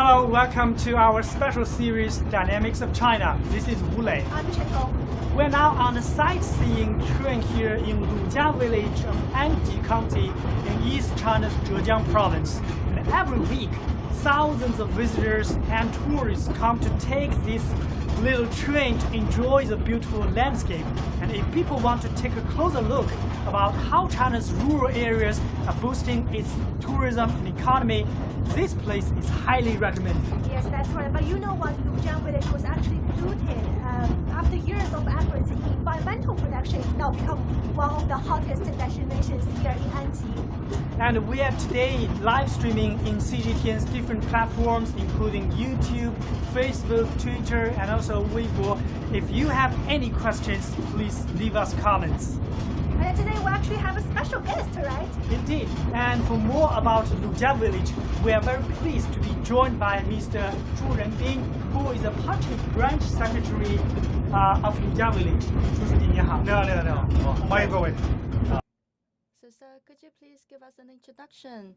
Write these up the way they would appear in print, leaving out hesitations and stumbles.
Hello, welcome to our special series, Dynamics of China. This is Wu Lei. I'm Chen. We're now on a sightseeing train here in Lujia village of Anji County in East China's Zhejiang province. And every week, thousands of visitors and tourists come to take this little train to enjoy the beautiful landscape. And if people want to take a closer look about how China's rural areas are boosting its tourism and economy, this place is highly recommended. Yes, that's right. But you know what? Lujia village was actually polluted. After years of efforts in environmental protection, it's now become one of the hottest destinations here in Anji. And we are today live streaming in CGTN's different platforms, including YouTube, Facebook, Twitter, and also Weibo. If you have any questions, please leave us comments. And today we actually have a special guest, right? Indeed. And for more about Lujia village, we are very pleased to be joined by Mr. Zhu Renbing, who is a party branch secretary of Lujia village. 朱书记你好。你好，你好，你好。欢迎各位。So, sir, could you please give us an introduction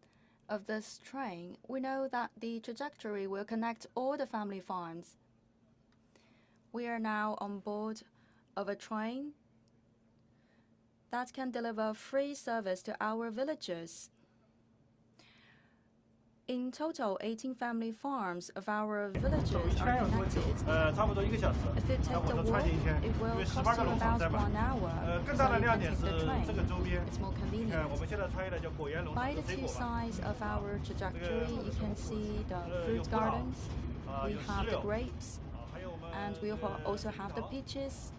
of this train? We know that the trajectory will connect all the family farms. We are now on board of a train that can deliver free service to our villagers. In total, 18 family farms of our villages are connected. If you take the walk, it will cost you about 1 hour. So you can take the train. It's more convenient. By the two sides of our trajectory, you can see the fruit gardens. We have the grapes, and we also have the peaches.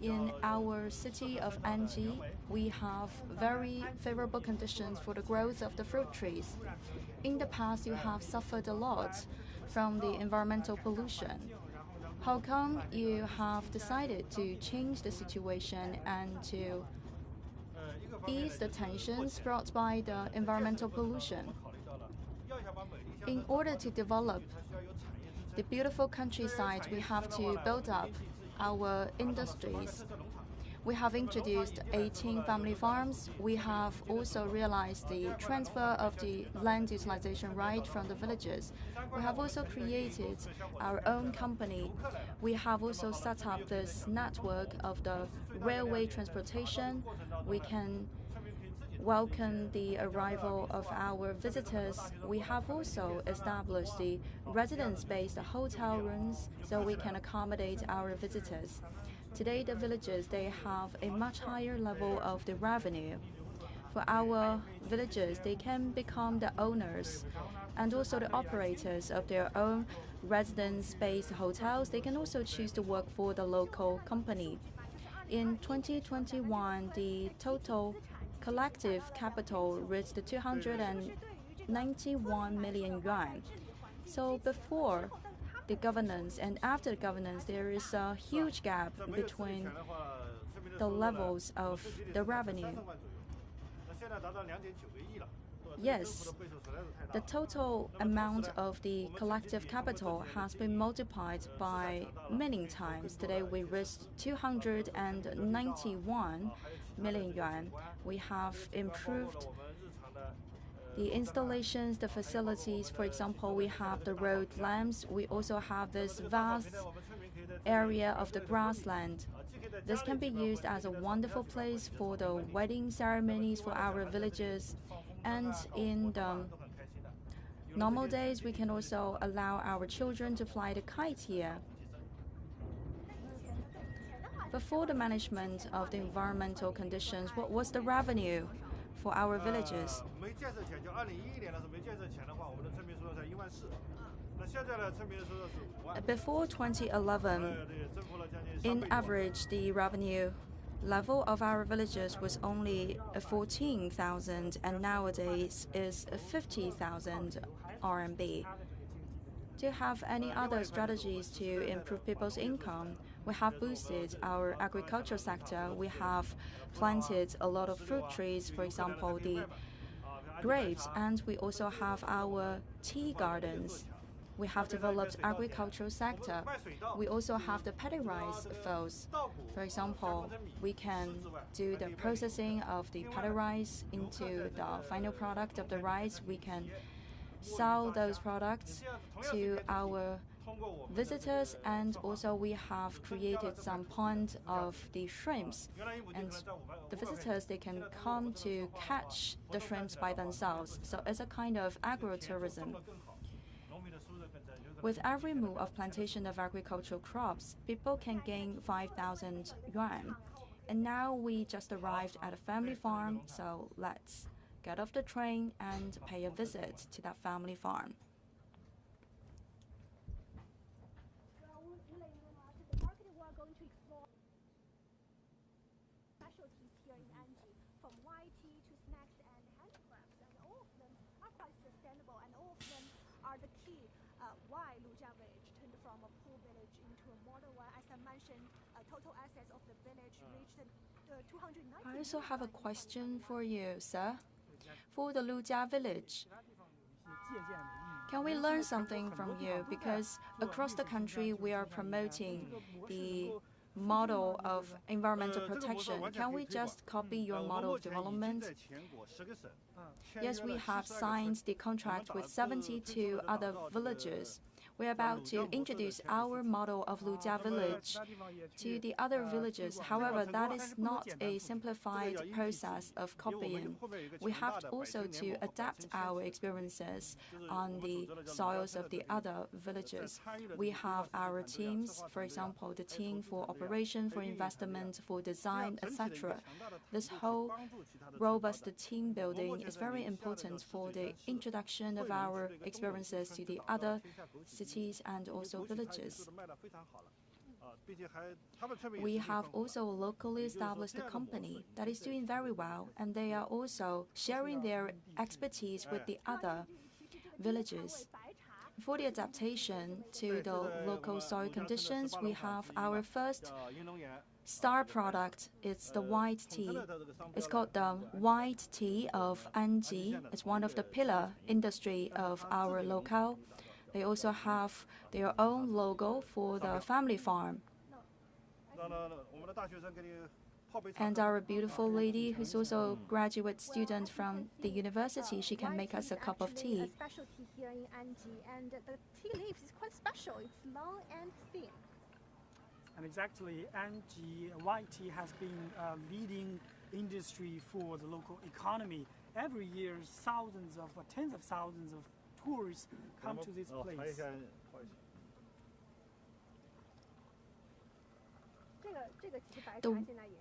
In our city of Anji, we have very favorable conditions for the growth of the fruit trees. In the past, you have suffered a lot from the environmental pollution. How come you have decided to change the situation and to ease the tensions brought by the environmental pollution? In order to develop the beautiful countryside, we have to build up our industries. We have introduced 18 family farms. We have also realized the transfer of the land utilization right from the villages. We have also created our own company. We have also set up this network of the railway transportation. We can welcome the arrival of our visitors. We have also established the residence-based hotel rooms so we can accommodate our visitors. Today, the villages, they have a much higher level of the revenue. For our villagers, they can become the owners and also the operators of their own residence-based hotels. They can also choose to work for the local company. In 2021, the total collective capital reached 291 million yuan. So before the governance and after the governance, there is a huge gap between the levels of the revenue. Yes, the total amount of the collective capital has been multiplied by many times. Today we reached 291 million yuan. We have improved the installations, the facilities. For example, we have the road lamps. We also have this vast area of the grassland. This can be used as a wonderful place for the wedding ceremonies for our villages. And in the normal days, we can also allow our children to fly the kite here. Before the management of the environmental conditions, what was the revenue for our villages? Before 2011, in average, the revenue level of our villages was only 14,000, and nowadays is 50,000 RMB. Do you have any other strategies to improve people's income? We have boosted our agricultural sector. We have planted a lot of fruit trees, for example, the grapes, and we also have our tea gardens. We have developed agricultural sector. We also have the paddy rice fields. For example, we can do the processing of the paddy rice into the final product of the rice. We can sell those products to our visitors, and also we have created some pond of the shrimps, and the visitors, they can come to catch the shrimps by themselves. So it's a kind of agro-tourism. With every move of plantation of agricultural crops, people can gain 5,000 yuan. And now we just arrived at a family farm, so let's get off the train and pay a visit to that family farm. Well, we'll let you know after the market, we're going to explore specialties here in Anji, from white tea to snacks and handicrafts, and all of them are quite sustainable, and all of them are the key why Lujia village turned from a poor village into a modern one. As I mentioned, total assets of the village reached 290. I also have a question for you, sir. For the Lujia village, can we learn something from you? Because across the country, we are promoting the model of environmental protection. Can we just copy your model of development? Yes, we have signed the contract with 72 other villages. We're about to introduce our model of Lujia village to the other villages. However, that is not a simplified process of copying. We have also to adapt our experiences on the soils of the other villages. We have our teams, for example, the team for operation, for investment, for design, etc. This whole robust team building is very important for the introduction of our experiences to the other cities and also villages. We have also locally established a company that is doing very well, and they are also sharing their expertise with the other villages. For the adaptation to the local soil conditions, we have our first star product. It's the white tea. It's called the white tea of Anji. It's one of the pillar industry of our locale. They also have their own logo for the family farm. And our beautiful lady, who's also a graduate student from the university, she can make us a cup of tea. A specialty here in Anji, and the tea leaves is quite special. It's long and thin. And exactly, Anji white tea has been a leading industry for the local economy. Every year, thousands of, tens of thousands of tourists come to this place. The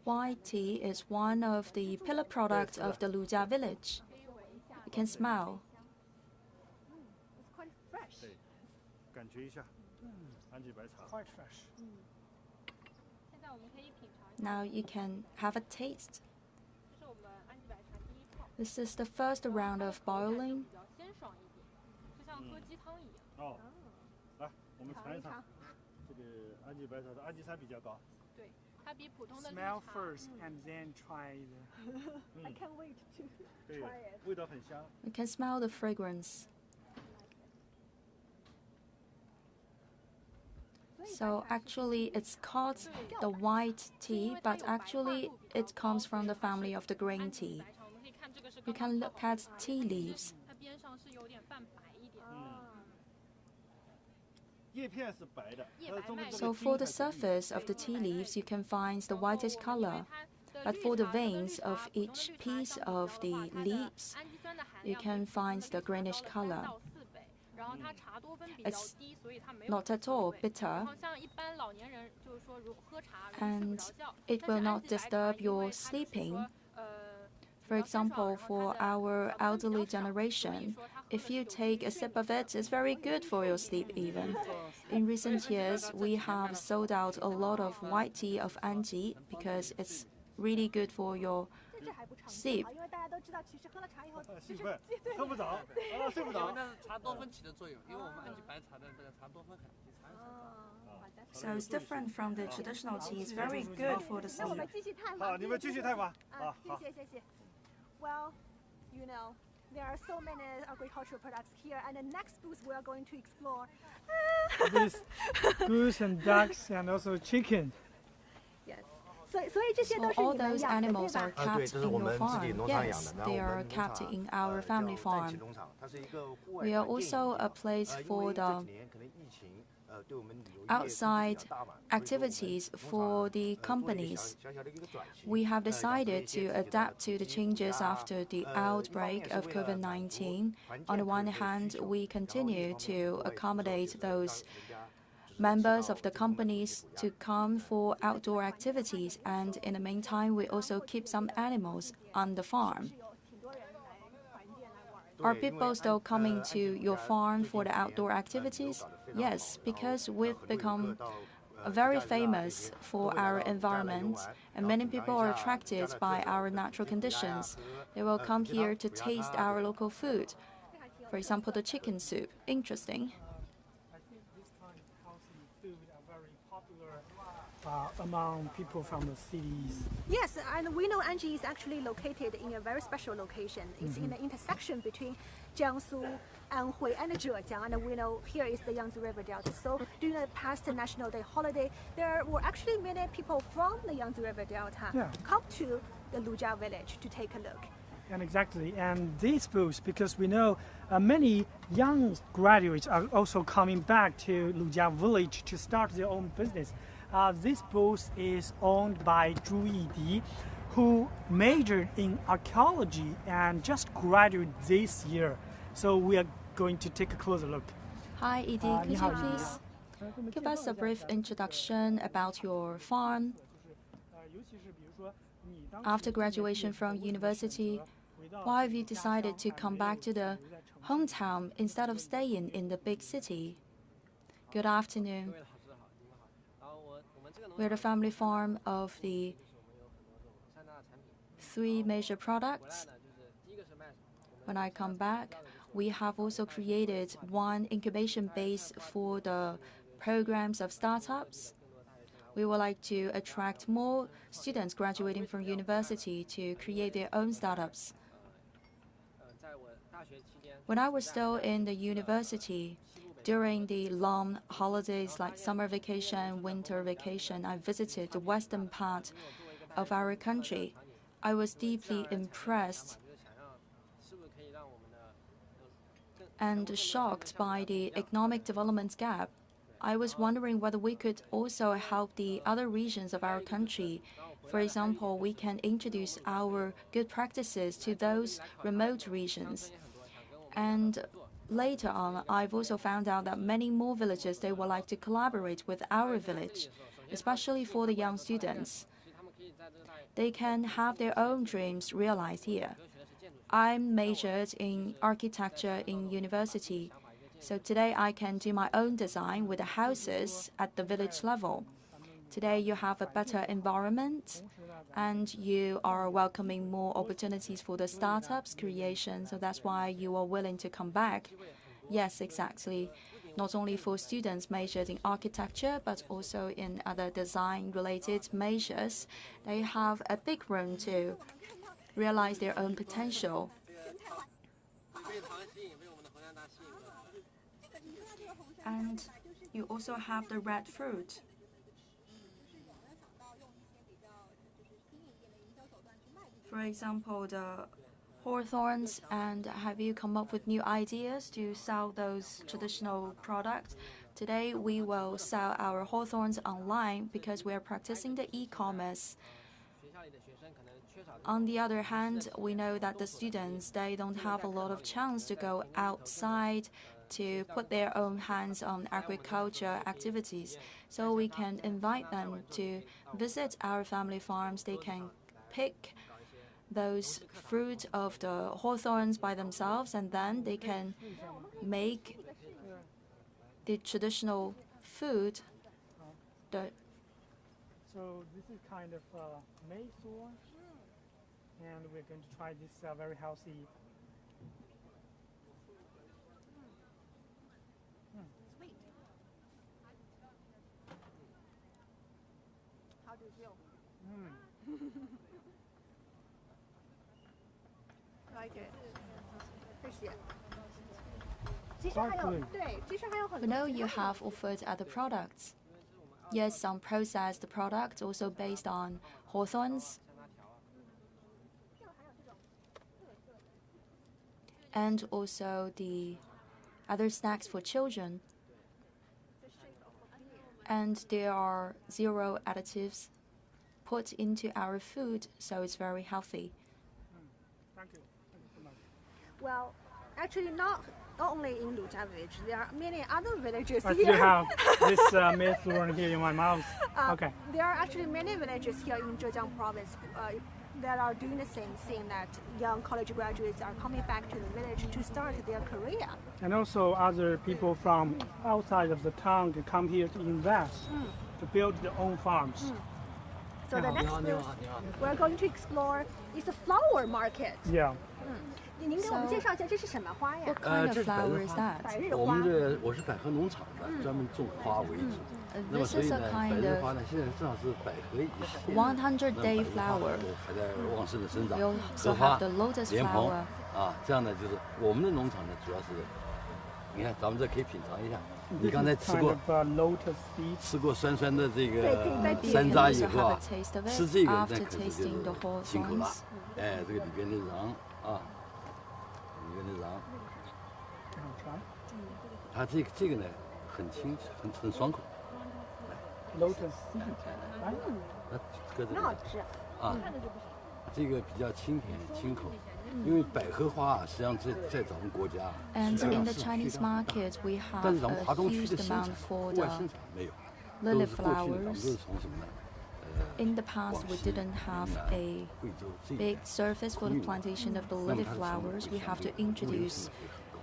white tea is one of the pillar products of the Lujia village. You can smell. It's quite fresh. Quite fresh. Now you can have a taste. This is the first round of boiling. Smell first and then try I can't wait to try it. You can smell the fragrance. So actually it's called the white tea, but actually it comes from the family of the green tea. You can look at tea leaves. So for the surface of the tea leaves, you can find the whitish color. But for the veins of each piece of the leaves, you can find the greenish color. It's not at all bitter, and it will not disturb your sleeping. For example, for our elderly generation, if you take a sip of it, it's very good for your sleep even. In recent years, we have sold out a lot of white tea of Anji because it's really good for your sleep. So it's different from the traditional tea. It's very good for the sleep. Well, you know, there are so many agricultural products here, and the next booth we are going to explore. This goose and ducks and also chicken. Yes. So all those animals are kept in your farm. Yes, they are kept in our family farm. We are also a place for the outside activities for the companies. We have decided to adapt to the changes after the outbreak of COVID-19. On the one hand, we continue to accommodate those members of the companies to come for outdoor activities, and in the meantime, we also keep some animals on the farm. Are people still coming to your farm for the outdoor activities? Yes, because we've become very famous for our environment, and many people are attracted by our natural conditions. They will come here to taste our local food. For example, the chicken soup. Interesting. I think this kind of healthy food are very popular among people from the cities. Yes, and we know Anji is actually located in a very special location. It's in the intersection between Jiangsu, Anhui, and Zhejiang, and we know here is the Yangtze River Delta. So during the past National Day holiday, there were actually many people from the Yangtze River Delta come to the Lujia village to take a look. And exactly, and this booth, because we know many young graduates are also coming back to Lujia village to start their own business. This booth is owned by Zhu Yidi, who majored in archaeology and just graduated this year. So we are going to take a closer look. Hi, Edie. Could you please give us a brief introduction about your farm? After graduation from university, why have you decided to come back to the hometown instead of staying in the big city? Good afternoon. We're the family farm of the 3 major products. When I come back, we have also created one incubation base for the programs of startups. We would like to attract more students graduating from university to create their own startups. When I was still in the university, during the long holidays like summer vacation, winter vacation, I visited the western part of our country. I was deeply impressed and shocked by the economic development gap. I was wondering whether we could also help the other regions of our country. For example, we can introduce our good practices to those remote regions. And later on, I've also found out that many more villages, they would like to collaborate with our village, especially for the young students. They can have their own dreams realized here. I majored in architecture in university, so today I can do my own design with the houses at the village level. Today you have a better environment, and you are welcoming more opportunities for the startups creation, so that's why you are willing to come back. Yes, exactly. Not only for students majored in architecture, but also in other design-related majors. They have a big room to realize their own potential. And you also have the red fruit. For example, the hawthorns, and have you come up with new ideas to sell those traditional products? Today, we will sell our hawthorns online because we are practicing the e-commerce. On the other hand, we know that the students, they don't have a lot of chance to go outside to put their own hands on agriculture activities. So we can invite them to visit our family farms. They can pick those fruit of the hawthorns by themselves, and then they can make the traditional food. So this is kind of maize thorn, and we're going to try this very healthy. Sweet. How do you feel? Like it. 谢谢。其实还有，对，其实还有很 We 多。 know you have offered other products. Yes, some processed products also based on hawthorns, and also the other snacks for children. And there are 0 additives put into our food, so it's very healthy. Thank you. Thank you so much. Well, actually, not only in Lujia village, there are many other villages I here. still have this methorn here in my mouth. Okay. There are actually many villages here in Zhejiang province that are doing the same thing, that young college graduates are coming back to the village to start their career. And also other people from outside of the town can come here to invest, to build their own farms. So the next we're going to explore is a flower market. Yeah. 您给我们介绍一下这是什么花呀 What？kind 这 of 是百 flower 日 is 花 that? 百日花。我是百合农场的，专门种花为主。那么 This 所以 is 呢， a 百 kind 日花 of 呢，现在正好是百合一线。 100-day 那百日花 flower. 还在旺盛的生长。 We 荷 also 花 have the lotus 莲蓬 flower. 啊，这样呢就是我们的农场呢，主要是，你看咱们这可以品尝一下。你刚才吃 Kind 过 of lotus seeds. 吃过酸酸的这个 Maybe you 山 can 楂以 also 后 have 啊 a，taste of 吃 it 这个那 after 可是就 tasting the 是辛苦了 hawthorns. 哎，这个里边的瓤啊，里边的瓤。 它这个呢，很清，很爽口。 Lotus seed. Right? 它搁这很好里吃。啊，这个比较清甜清口，因为百合花啊，实际上在咱们国家 And 数量 in the 是 Chinese 非常大， market, we 但 have 是咱们华 a 东区 huge 的生 demand 产， for 户外 the 生产没有， lily 都是过去呢，咱们都 flowers. 是从什么呢？ In the past, we 广西、 didn't have 云南、 a 贵州这 big 边 surface for the plantation of the 那么 lily 它的成本 flowers. 会 We 相 have 对 to 物流 introduce 成本会很高。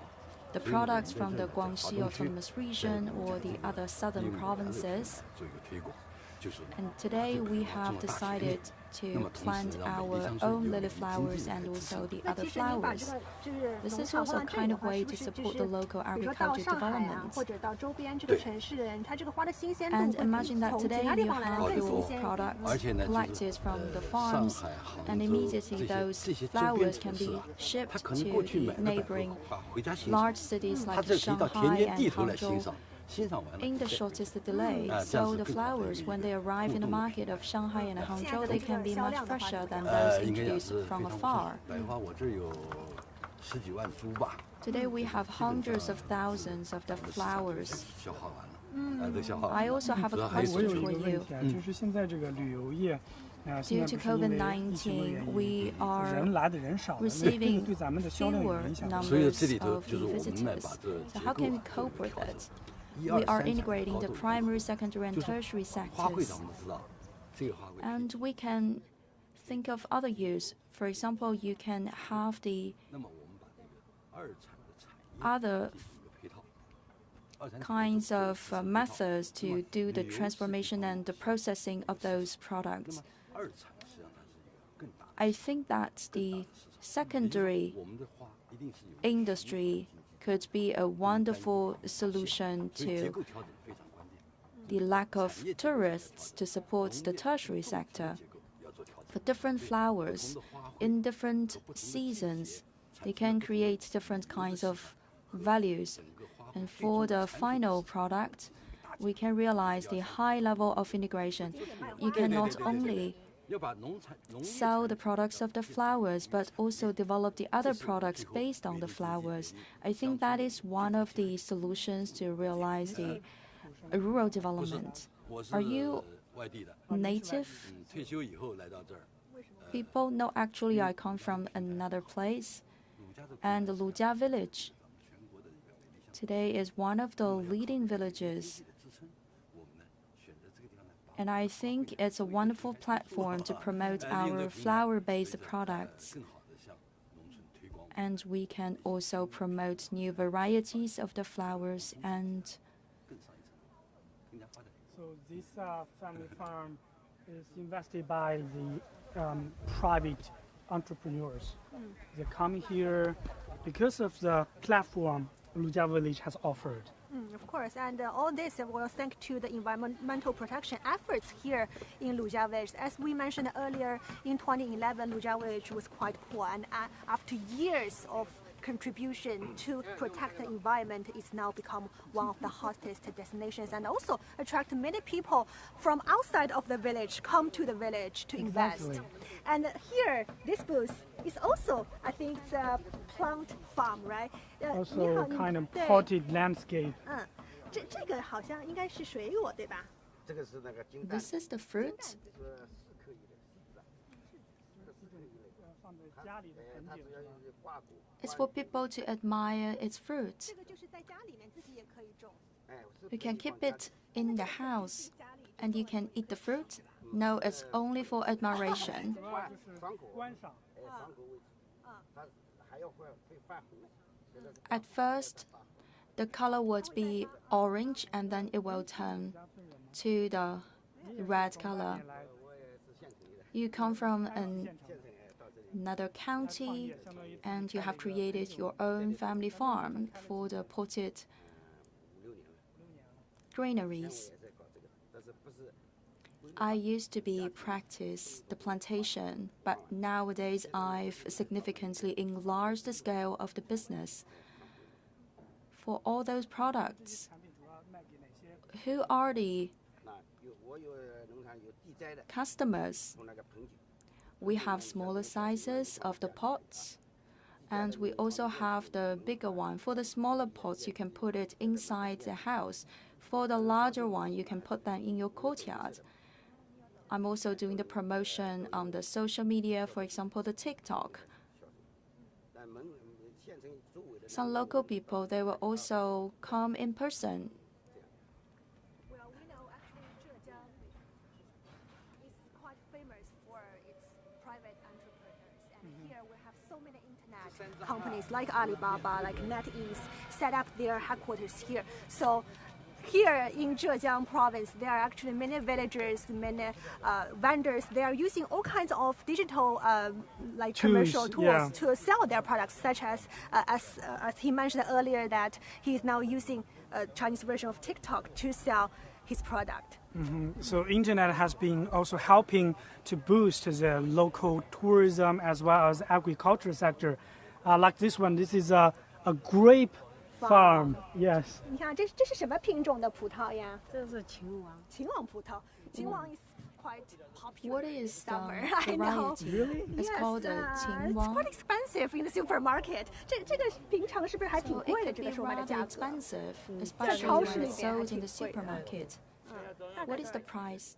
the 所以我们 products 在 from 这 the 儿在华 Guangxi 东区 autonomous region or the other southern 因为我们的 provinces. 做一个推广，就是呢 And 把 today 这个 we 种 have 到大田里 decided 那 to 么同时 plant 让美丽 our 乡村 own 有 lily 美丽经 flowers 济的 and 支 also 撑。 the 那 other 其实您把这 flowers. 个就是 This 农 is 场 also 放 a 在这 kind 里的 of 话， way 是 to 不是就 support 是 the local 比如说到 agriculture 上海啊， development. 或者到周边这个 对 城市的人，他这个花的新鲜度 And 会 imagine 比 that 从其 today 他地 you 方来的 have 更新 your 鲜。 products 而且呢，就 collected 是 from the 上 farms, 海、杭 and 州 immediately 这 those 些周边 flowers 城 can 市 be 啊， shipped 他可 to 能过去 the 买个百合 neighboring 花回家欣赏， large cities 他 like 这可以到田 Shanghai 间地 and 头来欣 Hangzhou 赏，欣赏完了 in the 再 shortest delay. 啊，这样 So 是 the 更好的 flowers, 一 when 个 they arrive in the 互动。 market of Shanghai and Hangzhou, they can be much fresher than 呃， those 应该讲 introduced 是非 from 常不错 afar. 百合花我这儿有10几万株吧， Today we have hundreds of thousands of the 咱们市场就 flowers. 消化完了，都消化完 I 了。 also have 主 a 要还有 我有 question 一 for 个问 you. 题啊，就是现在这个旅游业，现 Due 在 to 不是因为疫情的 COVID-19, 原 we 因， are 人来的人少了，那个 receiving 对咱们的销量有影响。 fewer 所以 numbers 这里头 of 就是 the 我们呢 visitors. 把这 So 结 how 构 can we 啊做 cope 一个 with 调整。 it? 一 We 二 are 三产 integrating 高 the 度有 primary, secondary, and 就是 tertiary 花卉 sectors. 咱们都知道，这个花卉 And we can think of other use. For example, you can have the 那么我们把这个二产的产业 other 进行一个配套，二产产业 kinds of 配套 methods to do the 旅游是 transformation and the processing of those 那 products. 么二产实际上它是一个更大的 I think that the 市场， secondary 我们的花一定是有 industry could be a wonderful solution 所以结 to 构调整非常关键。 the lack of tourists to support the tertiary sector. 结构要做调整。 For different flowers, in different seasons, they can create different kinds of values. And for the final product, we can realize the high level of integration. You can not only 要把农业 sell the products of the flowers, but also develop the other products based on the flowers. I think that is one of the solutions to realize the rural 不是 development. 我是 Are you 外地的， native 退休以后来到这儿， people? No, actually, I come from another place. 鲁家的 And Lujia village 全国的一个美丽乡村 today is one of the leading villages. 的支撑，我们呢选择这个地方来把 And I think it's a wonderful platform to promote our flower-based products. 更好的向农村推广。 And we can also promote new varieties of the flowers and 更上一层，更加发展。 So this family farm is invested by the private entrepreneurs. They come here because of the platform Lujia village has offered. Of course, and all this will thank to the environmental protection efforts here in Lujia village. As we mentioned earlier, in 2011, Lujia village was quite poor, and after years of contribution to protect the environment is now become one of the hottest destinations, and also attract many people from outside of the village come to the village to invest. Exactly. And here, this booth is also, I think, it's a plant farm, right? Also kind of potted landscape. 这个好像应该是水果，对吧？ This is the fruit. It's for people to admire its fruit. 这个就是在家里面自己也可以种。 You can keep it in the house and you can eat the fruit. No, it's only for admiration. At first, the color would be orange and then it will turn to the red color. You come from another county and you have created your own family farm for the potted greeneries. I used to practice the plantation, but nowadays I've significantly enlarged the scale of the business. For all those products, who are the customers? We have smaller sizes of the pots, and we also have the bigger one. For the smaller pots, you can put it inside the house. For the larger one, you can put them in your courtyard. I'm also doing the promotion on the social media, for example, the TikTok. Some local people, they will also come in person. Well, we know actually Zhejiang is quite famous for its private entrepreneurs, and here we have so many internet companies like Alibaba, like NetEase, set up their headquarters here. So here in Zhejiang province, there are actually many villagers, many vendors. They are using all kinds of digital, like commercial tools to sell their products, such as he mentioned earlier, that he is now using a Chinese version of TikTok to sell his product. So internet has been also helping to boost the local tourism as well as agriculture sector. Like this one, this is a grape farm. Yes. 你看，这是什么品种的葡萄呀？这是秦王。秦王葡萄。秦王 is quite popular. What in is the summer? I know. variety? Really? It's Yes, called a it's Qingwang. quite expensive in the supermarket. 这个平常是不是还挺 So 贵 it 的？ could 这 be 个售卖的 rather 价格。 expensive, 在 especially 超 when 市里 it's 面还 sold in 挺 the 贵的。 supermarket. What is the price?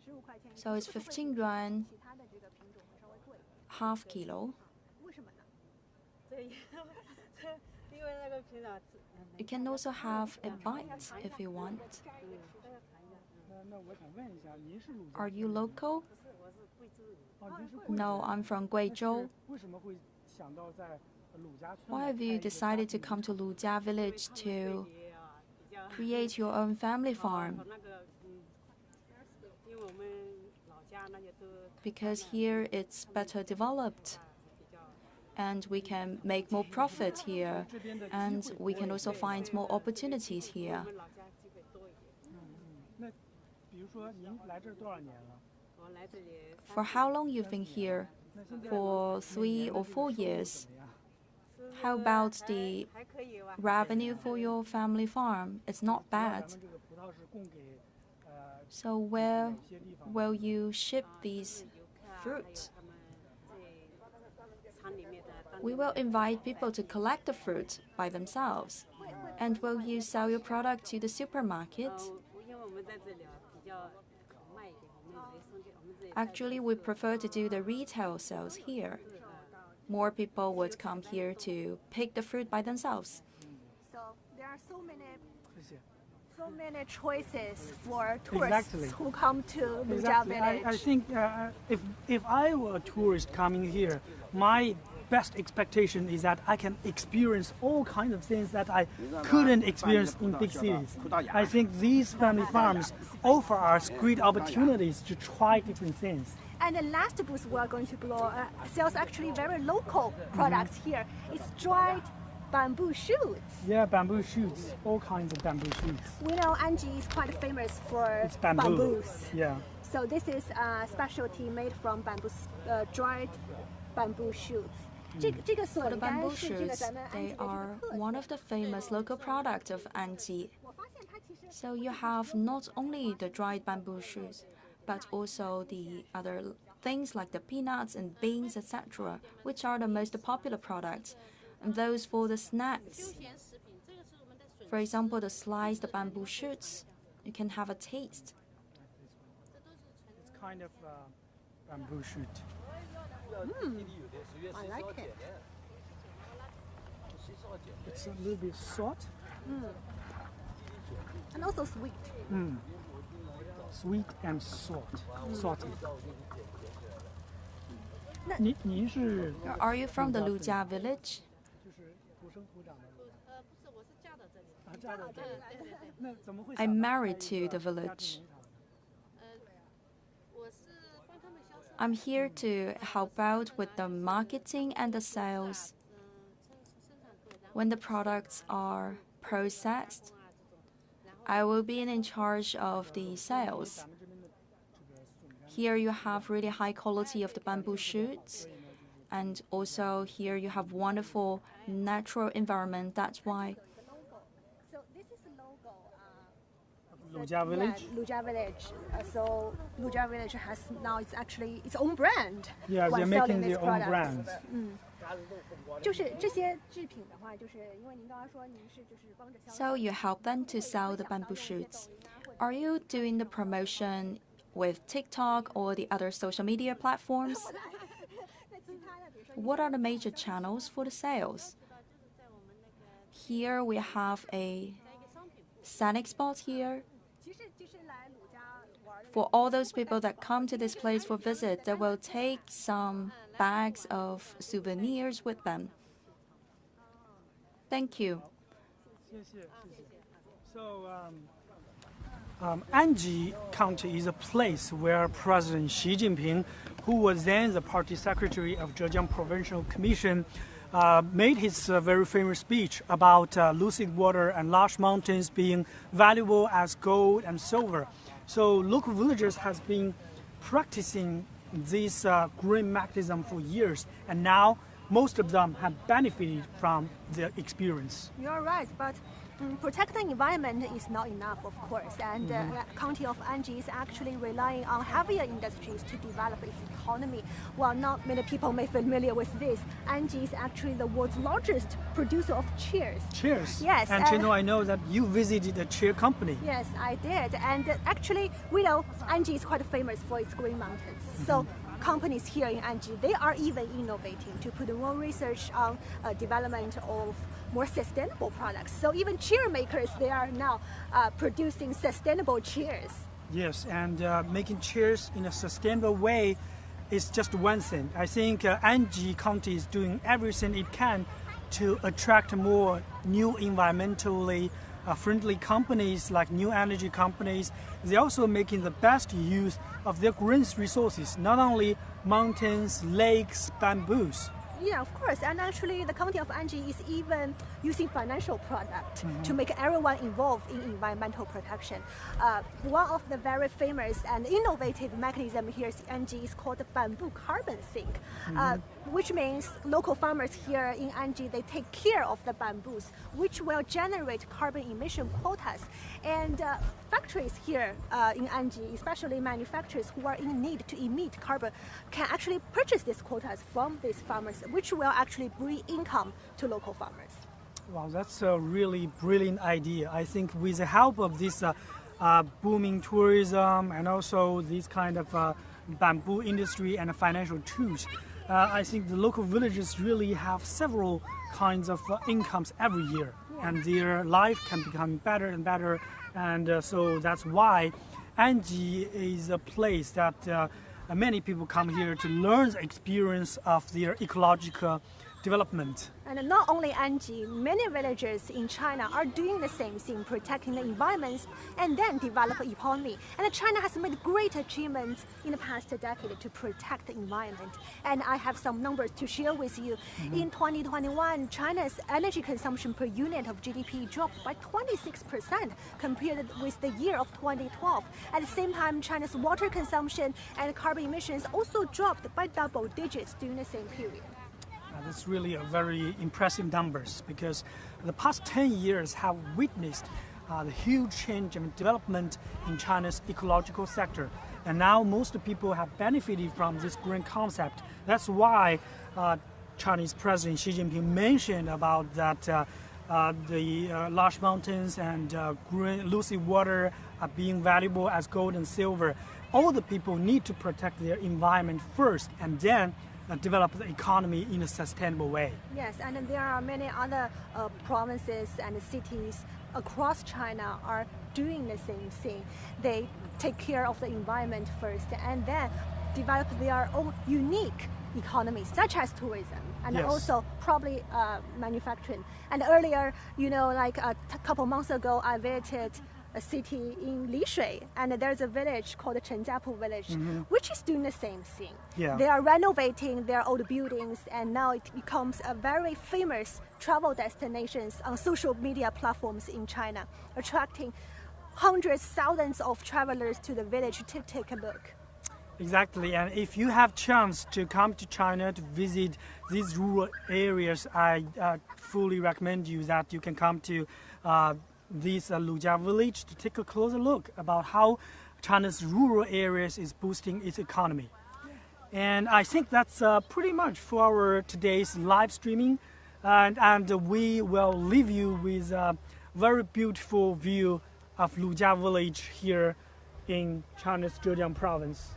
15块钱。 So it's 15 yuan, 其他的这个品种会稍微贵。 half kilo. 为什么呢？因为那个平常 You can also have a bite if you want. Are you local? No, I'm from Guizhou. Why have you decided to come to Lujia village to create your own family farm? 那个因为我们老家那些都 Because here it's better developed. And we can make more profit here, and we can also find more opportunities here. 我们老家机会多一点。我来这里 For how long you've been here? For 3 or 4 years. How about the 还可以吧。 revenue for your family farm? It's not bad. So where will you ship these fruit? 厂里面的当 We will invite people to collect the fruit by themselves. And will you sell your product to the supermarket? 因为我们在这里比较好卖一点，我们没生意，我们这里 Actually, we prefer to do the retail sales here. More people would come here to pick the fruit by themselves. So there are so many choices for tourists Exactly. who come to Lujia Exactly. village. I think if I were a tourist coming here, my best expectation is that I can experience all kinds of things that I couldn't experience in big cities. I think these family farms offer us great opportunities to try different things. And the last booth we're going to explore sells actually very local products here. It's dried bamboo shoots. Yeah, bamboo shoots, all kinds of bamboo shoots. We know Anji is quite famous for It's bamboo. bamboos. Yeah. So this is a specialty made from bamboo, dried bamboo shoots. For the bamboo shoots, they are one of the famous local products of Anji. So you have not only the dried bamboo shoots, but also the other things like the peanuts and beans, etc., which are the most popular products. And those for the snacks. For example, the sliced bamboo shoots, you can have a taste. It's kind of bamboo shoot. I like it. It's a little bit salt. And also sweet. Sweet and salty. 那您是 Are you from the Lujia village? 就是土生土长的不是，我是嫁到这里。嫁到这里。那怎么会 I'm married to the village. 我是帮他们销售。 I'm here to help out with the marketing and the sales. When the products are processed, I will be in charge of the sales. Here you have really high quality of the bamboo shoots, and also here you have wonderful natural environment. That's why. So this is the logo. Lujia village? Yeah, Lujia village. So Lujia village has now it's actually its own brand. Yeah, when they're selling making these their own products. brands. 就是这些制品的话，就是因为您刚刚说您是就是帮着销售。 So you help them to sell the bamboo shoots. Are you doing the promotion with TikTok or the other social media platforms? 那其他的，比如说 What are the major channels for the sales? Here we have a scenic spot here. 其实就是来鲁家玩的。 For all those people that come to this place for visit, they will take some bags of souvenirs with them. Thank you. 谢谢，谢谢。So, Anji County is a place where President Xi Jinping, who was then the party secretary of Zhejiang Provincial Commission, made his very famous speech about lucid water and large mountains being valuable as gold and silver. So local villagers has been practicing this green mechanism for years, and now most of them have benefited from the experience. You're right, but protecting the environment is not enough, of course. And the county of Anji is actually relying on heavier industries to develop its economy. While not many people may be familiar with this, Anji is actually the world's largest producer of chairs. Cheers. Yes, And Chen, I know that you visited a chair company. Yes, I did. And actually, we know Anji is quite famous for its green mountains. So companies here in Anji, they are even innovating to put more research on development of more sustainable products. So even chair makers, they are now producing sustainable chairs. Yes, and making chairs in a sustainable way is just one thing. I think Anji County is doing everything it can to attract more new environmentally friendly companies like new energy companies. They're also making the best use of their green resources, not only mountains, lakes, bamboos. Yeah, of course. And actually, the county of Anji is even using financial product to make everyone involved in environmental protection. One of the very famous and innovative mechanism here in Anji is called the bamboo carbon sink, which means local farmers here in Anji, they take care of the bamboos, which will generate carbon emission quotas. And factories here in Anji, especially manufacturers who are in need to emit carbon, can actually purchase these quotas from these farmers, which will actually bring income to local farmers. Wow, that's a really brilliant idea. I think with the help of this booming tourism and also this kind of bamboo industry and financial tools, I think the local villages really have several kinds of incomes every year, and their life can become better and better. And so that's why Anji is a place that many people come here to learn the experience of their ecological development. And not only Anji, many villagers in China are doing the same thing, protecting the environment and then develop an economy. And China has made great achievements in the past decade to protect the environment. And I have some numbers to share with you. In 2021, China's energy consumption per unit of GDP dropped by 26% compared with the year of 2012. At the same time, China's water consumption and carbon emissions also dropped by double digits during the same period. That's really a very impressive numbers because the past 10 years have witnessed the huge change and development in China's ecological sector. And now most people have benefited from this green concept. That's why Chinese President Xi Jinping mentioned about that the large mountains and green, lucid water are being valuable as gold and silver. All the people need to protect their environment first and then develop the economy in a sustainable way. Yes, and there are many other provinces and cities across China are doing the same thing. They take care of the environment first and then develop their own unique economies, such as tourism and Yes. also probably manufacturing. And earlier, like a couple months ago, I visited a city in Lishui, and there's a village called the Chen village, which is doing the same thing. Yeah. They are renovating their old buildings, and now it becomes a very famous travel destination on social media platforms in China, attracting hundreds, thousands of travelers to the village to take a look. Exactly, and if you have chance to come to China to visit these rural areas, I fully recommend you that you can come to this Lujia village to take a closer look about how China's rural areas is boosting its economy. And I think that's pretty much for our today's live streaming, and we will leave you with a very beautiful view of Lujia village here in China's Zhejiang province.